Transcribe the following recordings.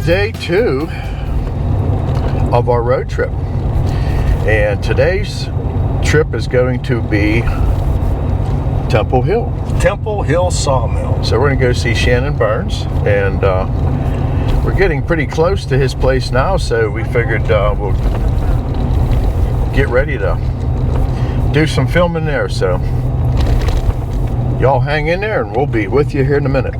day 2 of our road trip, and today's trip is going to be Temple Hill Sawmill. So we're going to go see Shannon Burns, and we're getting pretty close to his place now, so we figured we'll get ready to do some filming there. So y'all hang in there and we'll be with you here in a minute.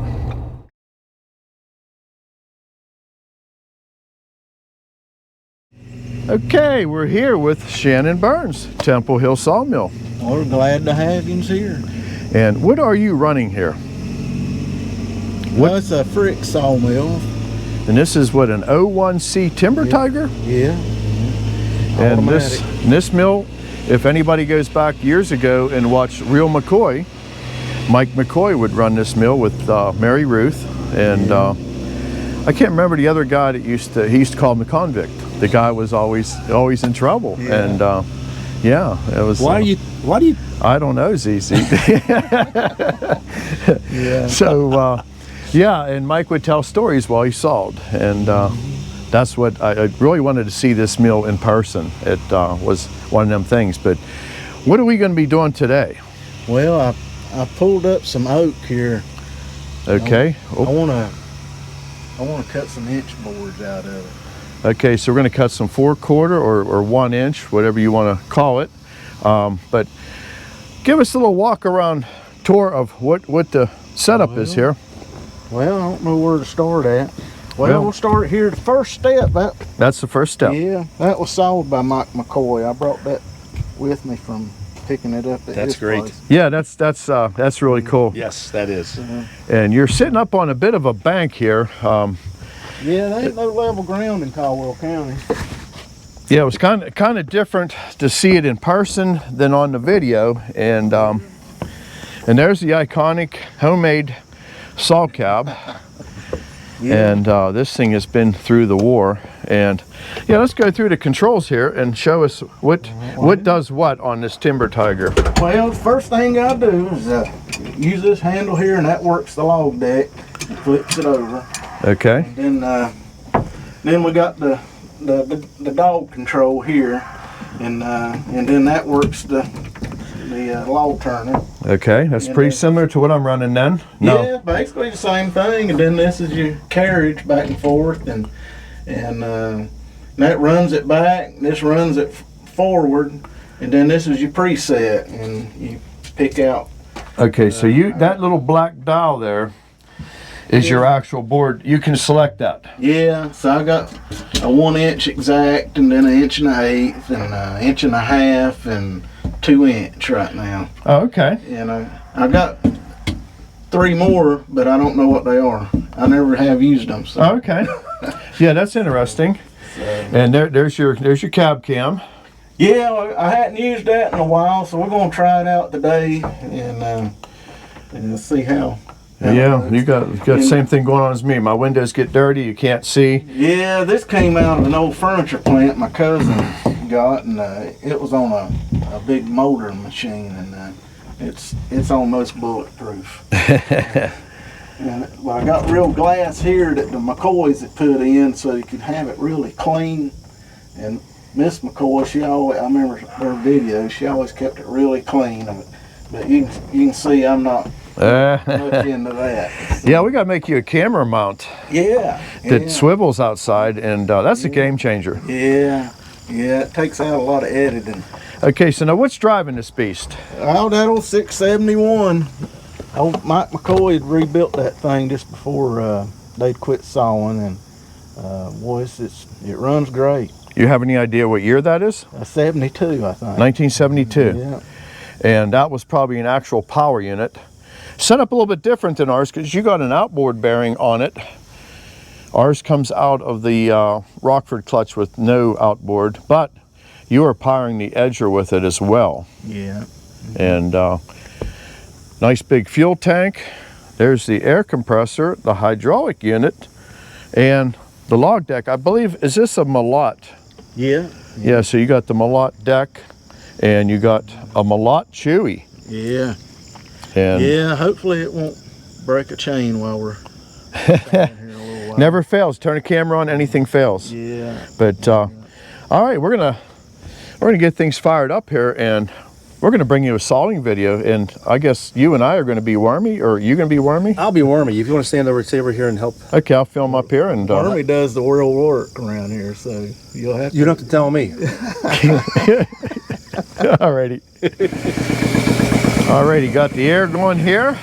Okay, we're here with Shannon Burns, Temple Hill Sawmill. We're glad to have you here. And what are you running here? Well, it's a Frick sawmill. And this is what, an 01C Timber Tiger? Yeah. And this mill, if anybody goes back years ago and watched Real McCoy, Mike McCoy would run this mill with Mary Ruth, and I can't remember the other guy that he used to call him the convict. The guy was always in trouble, and yeah, it was. Why do you? I don't know, ZZ. Yeah. So yeah, and Mike would tell stories while he sawed, and that's what I really wanted to see this mill in person. It was one of them things. But what are we going to be doing today? Well, I pulled up some oak here. Okay. I want to cut some inch boards out of it. Okay, so we're going to cut some 4/4 or 1 inch, whatever you want to call it. But give us a little walk around tour of what the setup is here. Well, I don't know where to start at. Well, we'll start here. The first step. That's the first step. Yeah, that was sawed by Mike McCoy. I brought that with me from picking it up at his place. Yeah, that's really cool. Yes, that is. And you're sitting up on a bit of a bank here. Yeah, there ain't no level ground in Caldwell County. Yeah, it was kind of different to see it in person than on the video. And there's the iconic homemade saw cab. Yeah. And this thing has been through the war. And yeah, let's go through the controls here and show us what does what on this Timber Tiger. Well, the first thing I do is use this handle here, and that works the log deck and flips it over. Okay. And then we got the dog control here, and then that works the log turner. Okay, that's pretty similar to what I'm running then. No. Yeah, basically the same thing. And then this is your carriage back and forth, and that runs it back. This runs it forward, and then this is your preset, and you pick out. Okay, so that little black dial there is your actual board. You can select that. Yeah, so I got a 1 inch exact, and then 1 1/8 inches, and 1.5 inches, and 2 inch right now. Oh, okay. And I got 3 more, but I don't know what they are. I never have used them. So. Oh, okay. Yeah, that's interesting. And there's your cab cam. Yeah, I hadn't used that in a while, so we're gonna try it out today and see how. Yeah, you got the same thing going on as me. My windows get dirty, you can't see. Yeah, this came out of an old furniture plant my cousin got, and it was on a big motor machine, and it's almost bulletproof. And I got real glass here that the McCoys had put in so you could have it really clean. And Miss McCoy, I remember her video, she always kept it really clean. But you can see I'm not much into that. So. Yeah, we got to make you a camera mount. Yeah. That swivels outside, and that's a game changer. Yeah, it takes out a lot of editing. Okay, so now what's driving this beast? Oh, that old 671. Old Mike McCoy had rebuilt that thing just before they'd quit sawing, and boy, it runs great. You have any idea what year that is? 72, I think. 1972. Yeah. And that was probably an actual power unit. Set up a little bit different than ours because you got an outboard bearing on it. Ours comes out of the Rockford clutch with no outboard, but you are powering the edger with it as well. Yeah. And nice big fuel tank. There's the air compressor, the hydraulic unit, and the log deck. I believe, is this a Malott? Yeah. Yeah, so you got the Malott deck, and you got a Malott Chewy. Yeah. And yeah, hopefully it won't break a chain while we're here a little Never fails. Turn a camera on, anything fails. Yeah. But all right, we're gonna get things fired up here, and we're gonna bring you a sawing video. And I guess you and I are gonna be Wormy, or you gonna be Wormy? I'll be Wormy. If you want to stand over here and help. Okay, I'll film up here and. Wormy does the real work around here, so you'll have to. You don't have to tell me. Alrighty. Alrighty, got the air going here.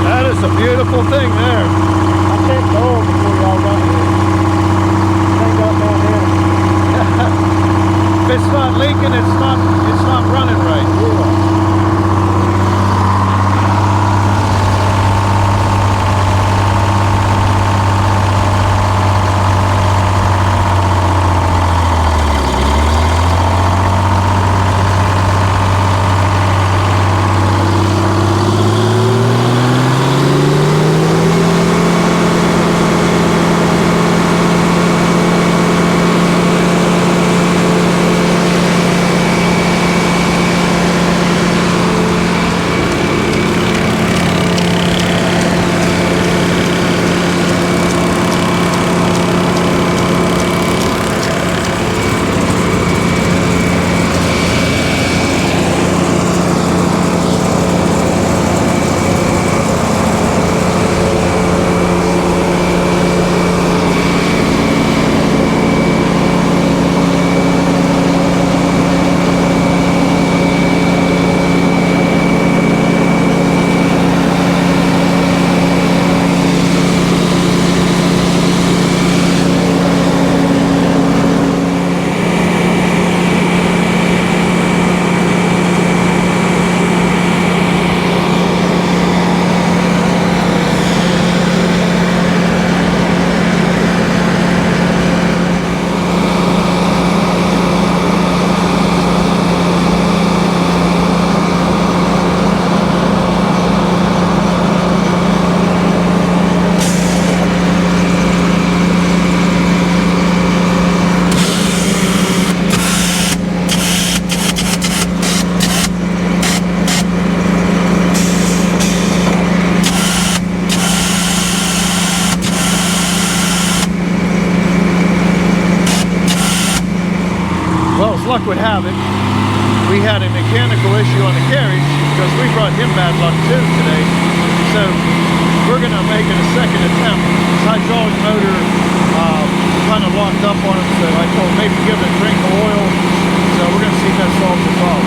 That is a beautiful thing there. I checked the oil before y'all got here. Ain't got down there. If it's not leaking, it's not running right. Yeah. Luck would have it, we had a mechanical issue on the carriage because we brought him bad luck too today. So we're going to make it a second attempt. His hydraulic motor kind of locked up on him, so I told him maybe give it a drink of oil. So we're going to see if that solves the problem.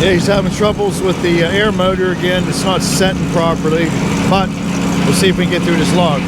Yeah, he's having troubles with the air motor again. It's not setting properly, but we'll see if we can get through this log.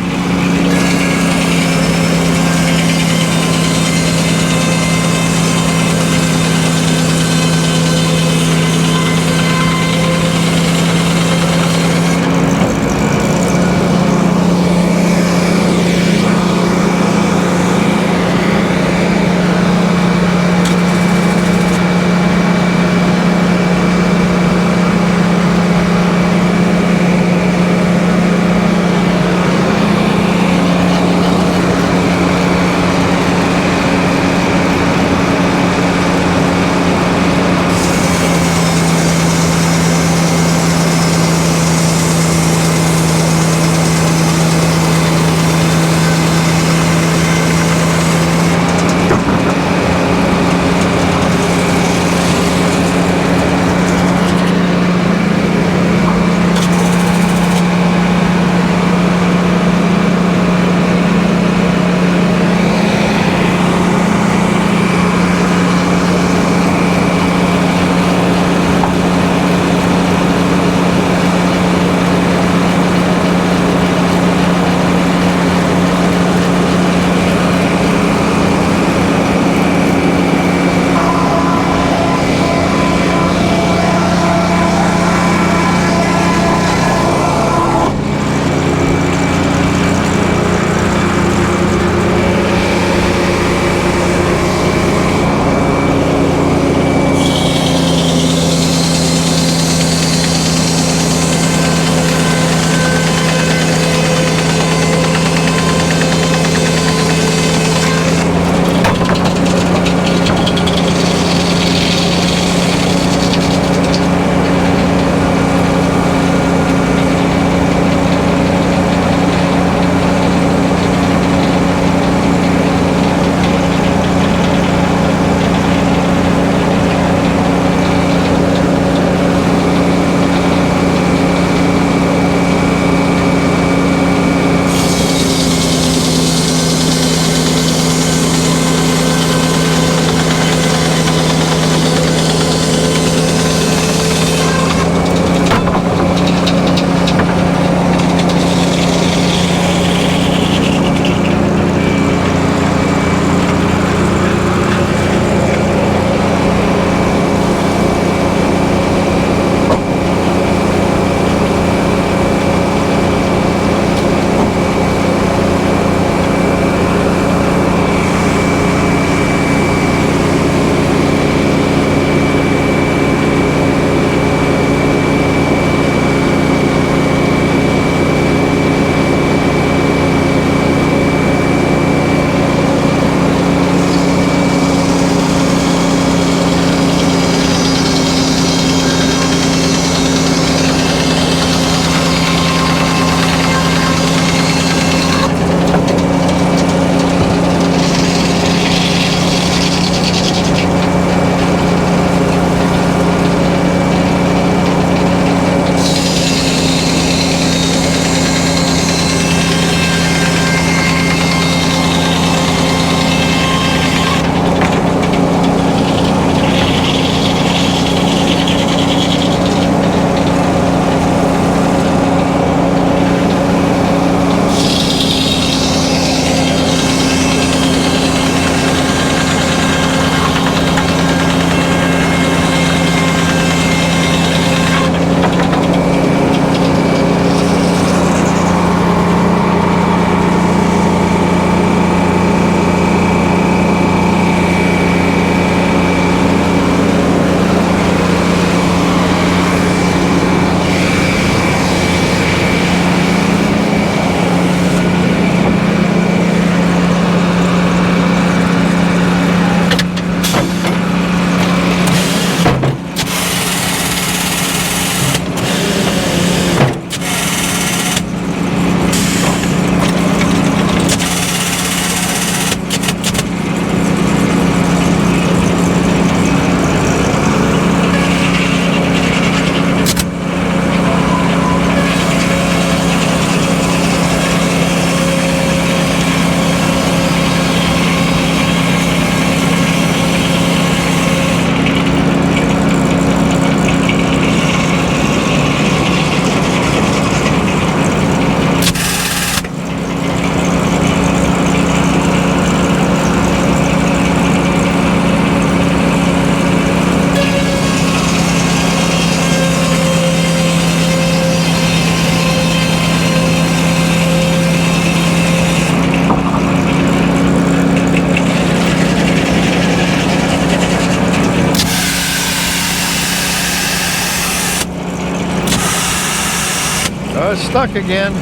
stuck again.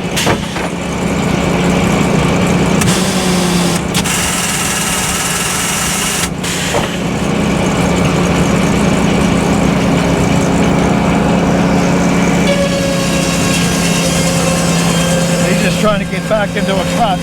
He's just trying to get back into a cut.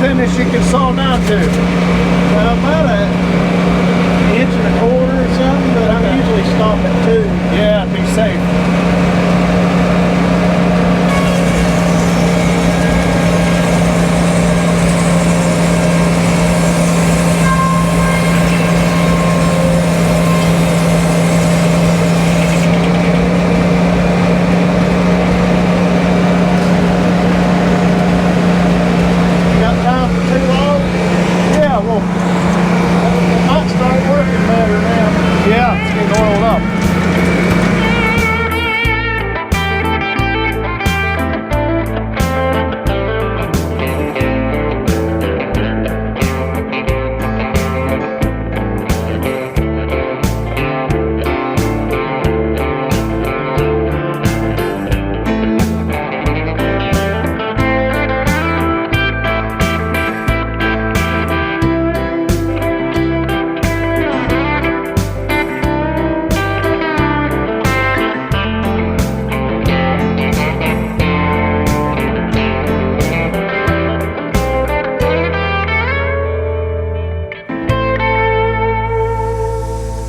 Thinness you can saw down to? About an inch and a quarter or something, but I usually stop at 2. Yeah, be safe.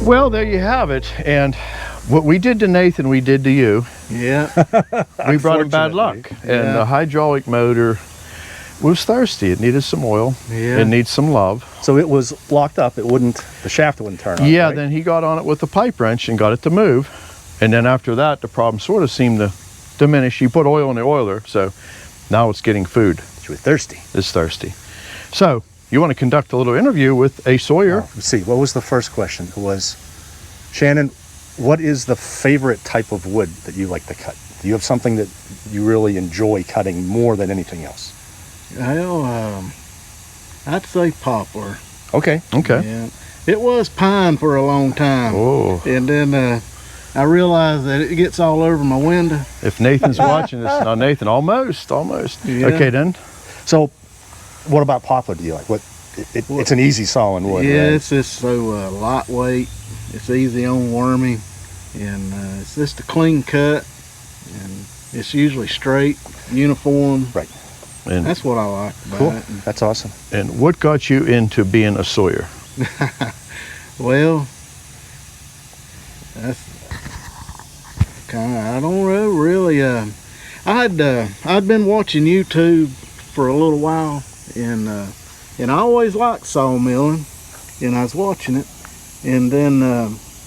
Well, there you have it. And what we did to Nathan, we did to you. Yeah. We brought him bad luck. Yeah. And the hydraulic motor was thirsty. It needed some oil. Yeah. It needs some love. So it was locked up. It wouldn't, the shaft wouldn't turn on. Yeah, right? then he got on it with the pipe wrench and got it to move. And then after that, the problem sort of seemed to diminish. He put oil in the oiler, so now it's getting food. You were thirsty. It's thirsty. So you want to conduct a little interview with A. Sawyer. Let's see, what was the first question? It was, Shannon, what is the favorite type of wood that you like to cut? Do you have something that you really enjoy cutting more than anything else? Well, I'd say poplar. Okay. Okay. Yeah. It was pine for a long time. Oh. And then I realized that it gets all over my window. If Nathan's watching this, now Nathan, almost. Yeah. Okay, then. So what about poplar do you like? It's an easy solid wood, Yeah, right? it's just so lightweight. It's easy on wormy. And it's just a clean cut. And it's usually straight, uniform. Right. And, That's what I like about Cool. it. That's awesome. and what got you into being a Sawyer? Well, that's kind of, I don't know, really. I'd been watching YouTube for a little while, and I always liked sawmilling, and I was watching it, and then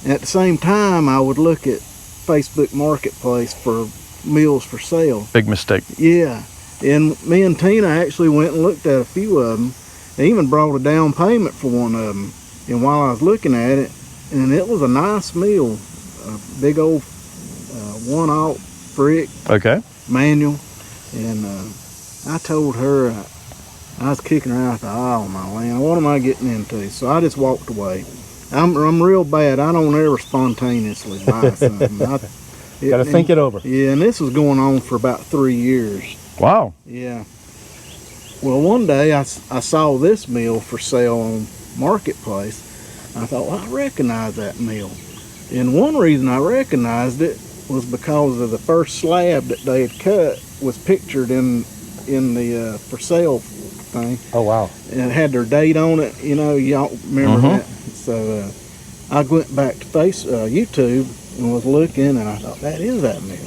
at the same time I would look at Facebook Marketplace for mills for sale. Big mistake. Yeah, and me and Tina actually went and looked at a few of them. They even brought a down payment for one of them, and while I was looking at it, and it was a nice mill, a big old one-aught Frick Okay. manual, and I told her, I was kicking her out. I thought, oh my land, what am I getting into? So I just walked away. I'm real bad. I don't ever spontaneously buy something. Got to think it over. Yeah, and this was going on for about 3 years. Wow. Yeah. Well, one day I saw this mill for sale on Marketplace. I thought, well, I recognize that mill. And one reason I recognized it was because of the first slab that they had cut was pictured in the for sale thing. Oh, wow. And it had their date on it. You know, y'all remember that? So I went back to YouTube and was looking, and I thought, that is that mill.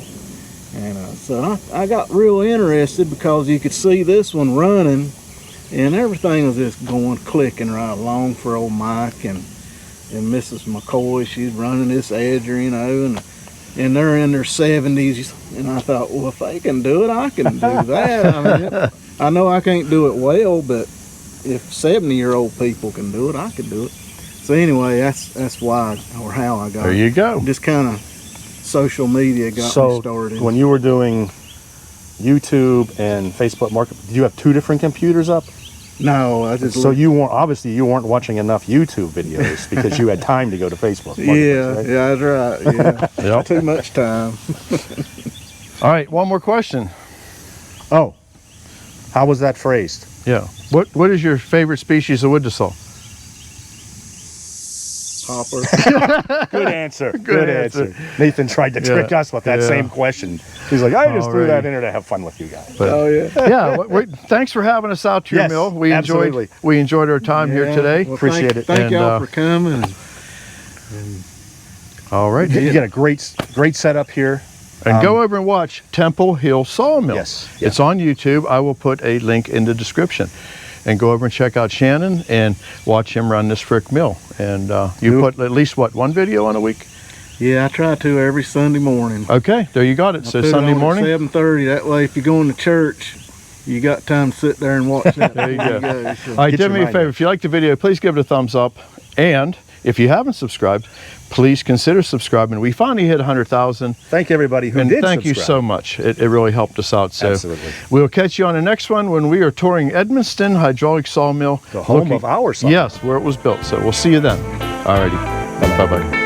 And so I got real interested because you could see this one running, and everything was just clicking right along for old Mike and Mrs. McCoy. She's running this edger, you know, and they're in their 70s. And I thought, well, if they can do it, I can do that. I mean, I know I can't do it well, but if 70-year-old people can do it, I can do it. So anyway, that's why or how I got There you go. Just kind of social media got me started. When you were doing YouTube and Facebook Market, did you have 2 different computers up? No, I just So you weren't watching enough YouTube videos because you had time to go to Facebook. yeah, right? yeah, that's right. Yeah, Yep. too much time. All right, one more question. Oh, how was that phrased? Yeah. What is your favorite species of wood to saw? Popper. Good answer. Good answer. Nathan tried to trick us with that Yeah. same question. He's like, I just threw Alrighty. that in there to have fun with you guys. But, Oh yeah. yeah. Thanks for having us out to your Yes, mill. We absolutely. enjoyed our time here Yeah, today. well, Appreciate it. Thank And, y'all for coming. All right. You get a great setup here. And go over and watch Temple Hill Sawmill. Yes. It's on YouTube. I will put a link in the description. And go over and check out Shannon and watch him run this Frick mill. And you put at least, one video on a week? Yeah, I try to every Sunday morning. Okay, there you got it. So Put it Sunday on at morning? 7:30. That way, if you're going to church, you got time to sit there and watch that. There you go. So, All right, Get do your me a mind favor. up. If you like the video, please give it a thumbs up. And if you haven't subscribed, please consider subscribing. We finally hit 100,000. Thank everybody who And did thank you subscribe. so much. It really helped us out. So Absolutely. we'll catch you on the next one when we are touring Edmonston Hydraulic Sawmill. The home of our sawmill. Yes, where it was built. So we'll see you then. All righty. Bye-bye.